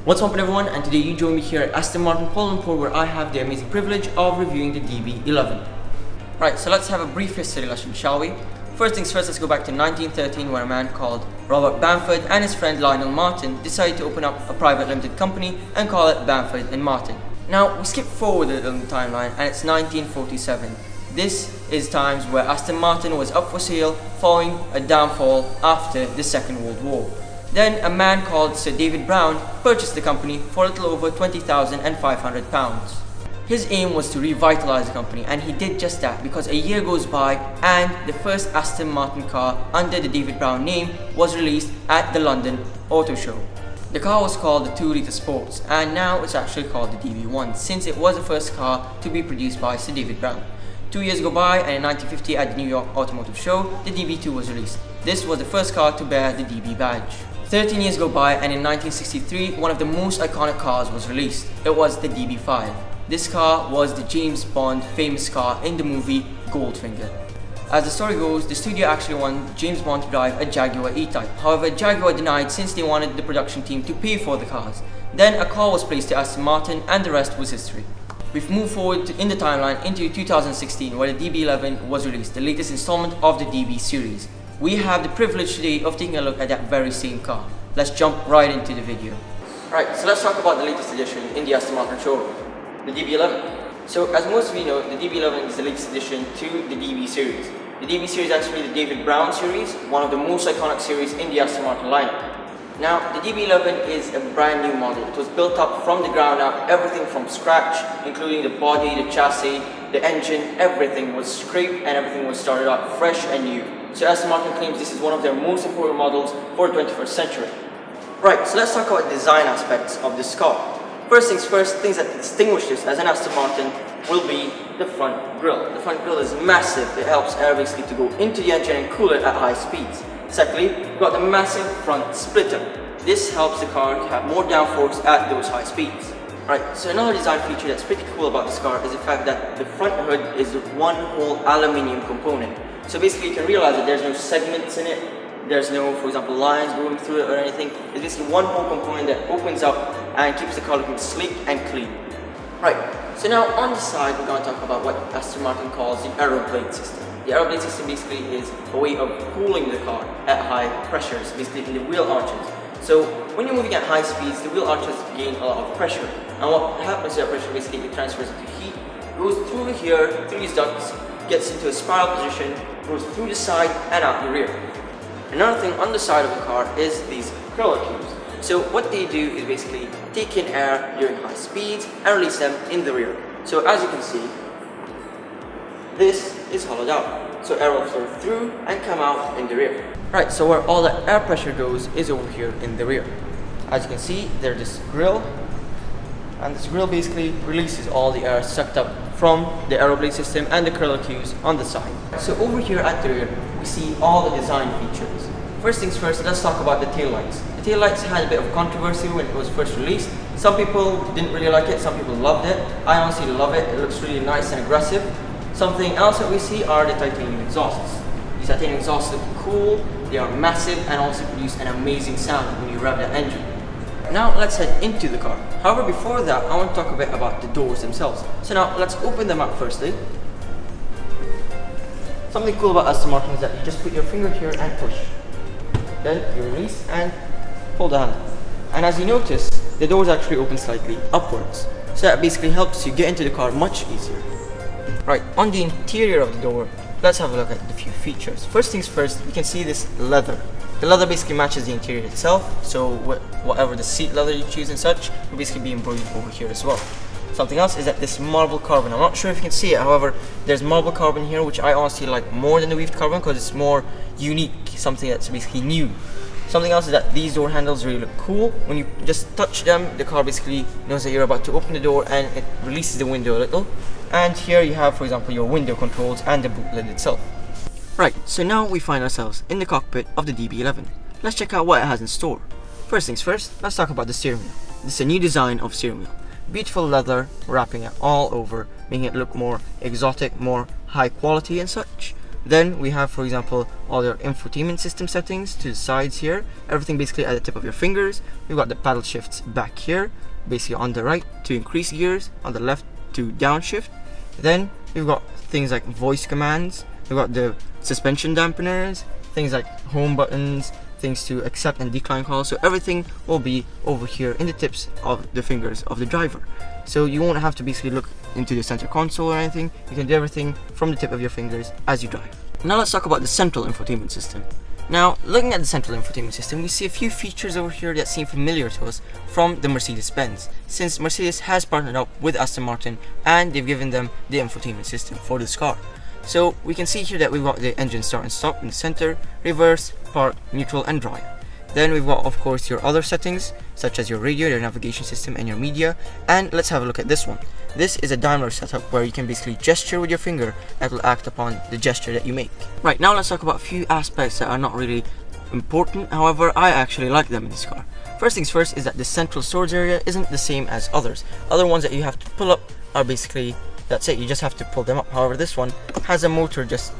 What's up everyone, and today you join me here at Aston Martin Kuala Lumpur, where I have the amazing privilege of reviewing the DB11. Right, so let's have a brief history lesson, shall we? First things first, let's go back to 1913, where a man called Robert Bamford and his friend Lionel Martin decided to open up a private limited company and call it Bamford and Martin. Now, we skip forward a little in the timeline and it's 1947. This is times where Aston Martin was up for sale following a downfall after the Second World War. Then a man called Sir David Brown purchased the company for a little over £20,500. His aim was to revitalise the company, and he did just that because a year goes by and the first Aston Martin car under the David Brown name was released at the London Auto Show. The car was called the 2-litre Sports, and now it's actually called the DB1 since it was the first car to be produced by Sir David Brown. 2 years go by, and in 1950 at the New York Automotive Show, the DB2 was released. This was the first car to bear the DB badge. 13 years go by, and in 1963, one of the most iconic cars was released. It was the DB5. This car was the James Bond famous car in the movie Goldfinger. As the story goes, the studio actually wanted James Bond to drive a Jaguar E-Type. However, Jaguar denied since they wanted the production team to pay for the cars. Then a call was placed to Aston Martin, and the rest was history. We've moved forward in the timeline into 2016, where the DB11 was released, the latest installment of the DB series. We have the privilege today of taking a look at that very same car. Let's jump right into the video. Right, so let's talk about the latest edition in the Aston Martin showroom, the DB11. So as most of you know, the DB11 is the latest addition to the DB series. The DB series is actually the David Brown series, one of the most iconic series in the Aston Martin lineup. Now, the DB11 is a brand new model. It was built up from the ground up, everything from scratch, including the body, the chassis, the engine, everything was scraped and everything was started out fresh and new. So Aston Martin claims this is one of their most important models for the 21st century. Right, so let's talk about design aspects of this car. First things first, things that distinguish this as an Aston Martin will be the front grille. The front grille is massive. It helps air basically to go into the engine and cool it at high speeds. Secondly, we've got the massive front splitter. This helps the car to have more downforce at those high speeds. Right, so another design feature that's pretty cool about this car is the fact that the front hood is one whole aluminium component. So basically you can realize that there's no segments in it, there's no, for example, lines going through it or anything. It's basically one whole component that opens up and keeps the car looking sleek and clean. Right, so now on the side we're going to talk about what Aston Martin calls the aeroblade system. The aeroblade system basically is a way of cooling the car at high pressures, basically in the wheel arches. So when you're moving at high speeds, the wheel arches gain a lot of pressure. And what happens to that pressure, basically it transfers into heat, goes through here, through these ducts, gets into a spiral position, goes through the side and out the rear. Another thing on the side of the car is these curler tubes. So what they do is basically take in air during high speeds and release them in the rear. So as you can see, this is hollowed out. So air will flow through and come out in the rear. Right, so where all the air pressure goes is over here in the rear. As you can see, there's this grill, and this grill basically releases all the air sucked up from the aeroblade system and the curler tubes on the side. So over here at the rear, we see all the design features. First things first, let's talk about the taillights. The taillights had a bit of controversy when it was first released. Some people didn't really like it, some people loved it. I honestly love it, it looks really nice and aggressive. Something else that we see are the titanium exhausts. These titanium exhausts look cool, they are massive and also produce an amazing sound when you rev the engine. Now let's head into the car. However, before that, I want to talk a bit about the doors themselves. So now let's open them up firstly. Something cool about Aston Martin is that you just put your finger here and push. Then you release and pull the handle. And as you notice, the doors actually open slightly upwards. So that basically helps you get into the car much easier. Right, on the interior of the door, let's have a look at the few features. First things first, you can see this leather. The leather basically matches the interior itself, so whatever the seat leather you choose and such will basically be embroidered over here as well. Something else is that this marble carbon, I'm not sure if you can see it, however, there's marble carbon here which I honestly like more than the weaved carbon because it's more unique, something that's basically new. Something else is that these door handles really look cool. When you just touch them, the car basically knows that you're about to open the door and it releases the window a little. And here you have, for example, your window controls and the boot lid itself. Right, so now we find ourselves in the cockpit of the DB11. Let's check out what it has in store. First things first, let's talk about the steering wheel. This is a new design of steering wheel. Beautiful leather, wrapping it all over, making it look more exotic, more high quality and such. Then we have, for example, all your infotainment system settings to the sides here. Everything basically at the tip of your fingers. We've got the paddle shifts back here, basically on the right to increase gears, on the left to downshift. Then we've got things like voice commands. We've got the suspension dampeners, things like home buttons, things to accept and decline calls. So everything will be over here in the tips of the fingers of the driver. So you won't have to basically look into the center console or anything. You can do everything from the tip of your fingers as you drive. Now let's talk about the central infotainment system. Now, looking at the central infotainment system, we see a few features over here that seem familiar to us from the Mercedes-Benz, since Mercedes has partnered up with Aston Martin and they've given them the infotainment system for this car. So we can see here that we've got the engine start and stop in the center, reverse, park, neutral and drive. Then we've got, of course, your other settings such as your radio, your navigation system and your media. And let's have a look at this one. This is a Daimler setup where you can basically gesture with your finger that will act upon the gesture that you make. Right, now let's talk about a few aspects that are not really important, however I actually like them in this car. First things first is that the central storage area isn't the same as others. Other ones that you have to pull up are basically, that's it, you just have to pull them up. However, this one has a motor, just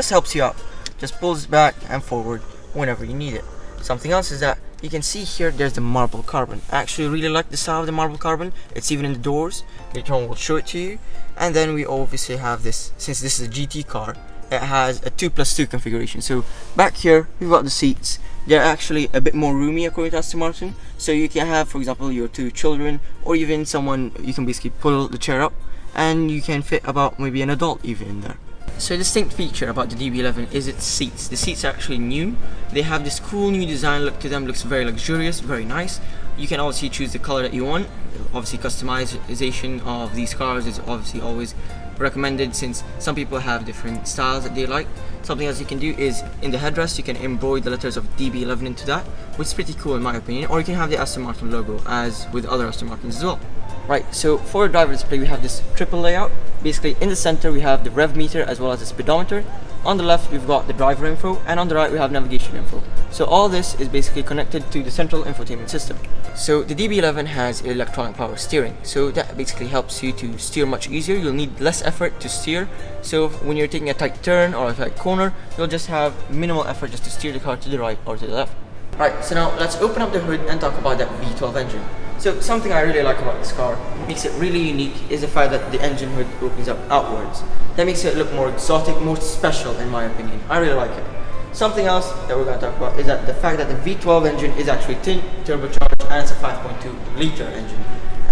helps you out, just pulls back and forward whenever you need it. Something else is that you can see here there's the marble carbon. I actually really like the style of the marble carbon. It's even in the doors. Later on we'll show it to you. And then we obviously have this, since this is a GT car, it has a 2+2 configuration. So back here we've got the seats. They're actually a bit more roomy according to Aston Martin. So you can have, for example, your 2 children or even someone, you can basically pull the chair up and you can fit about maybe an adult even in there. So a distinct feature about the DB11 is its seats. The seats are actually new. They have this cool new design look to them, looks very luxurious, very nice. You can obviously choose the color that you want. Obviously customization of these cars is obviously always recommended since some people have different styles that they like. Something else you can do is in the headrest you can embroider the letters of DB11 into that, which is pretty cool in my opinion, or you can have the Aston Martin logo as with other Aston Martins as well. Right, so for the driver display we have this triple layout. Basically in the center we have the rev meter as well as the speedometer. On the left we've got the driver info and on the right we have navigation info. So all this is basically connected to the central infotainment system. So the DB11 has electronic power steering, so that basically helps you to steer much easier. You'll need less effort to steer, so when you're taking a tight turn or a tight corner you'll just have minimal effort just to steer the car to the right or to the left. Right, so now let's open up the hood and talk about that V12 engine. So something I really like about this car, makes it really unique, is the fact that the engine hood opens up outwards. That makes it look more exotic, more special in my opinion. I really like it. Something else that we're going to talk about is that the fact that the V12 engine is actually turbocharged and it's a 5.2 liter engine.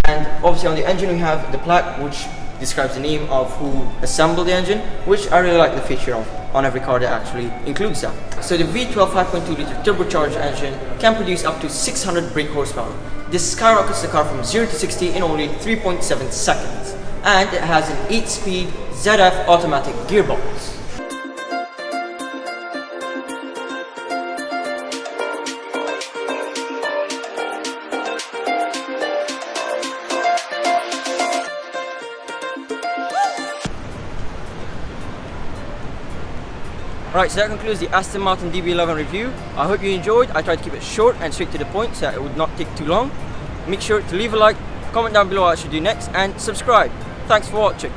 And obviously on the engine we have the plaque which describes the name of who assembled the engine, which I really like the feature of on every car that actually includes that. So the V12 5.2 liter turbocharged engine can produce up to 600 brake horsepower. This skyrockets the car from 0 to 60 in only 3.7 seconds. And it has an 8-speed ZF automatic gearbox. Right, so that concludes the Aston Martin DB11 review. I hope you enjoyed. I tried to keep it short and straight to the point so that it would not take too long. Make sure to leave a like, comment down below what I should do next, and subscribe. Thanks for watching.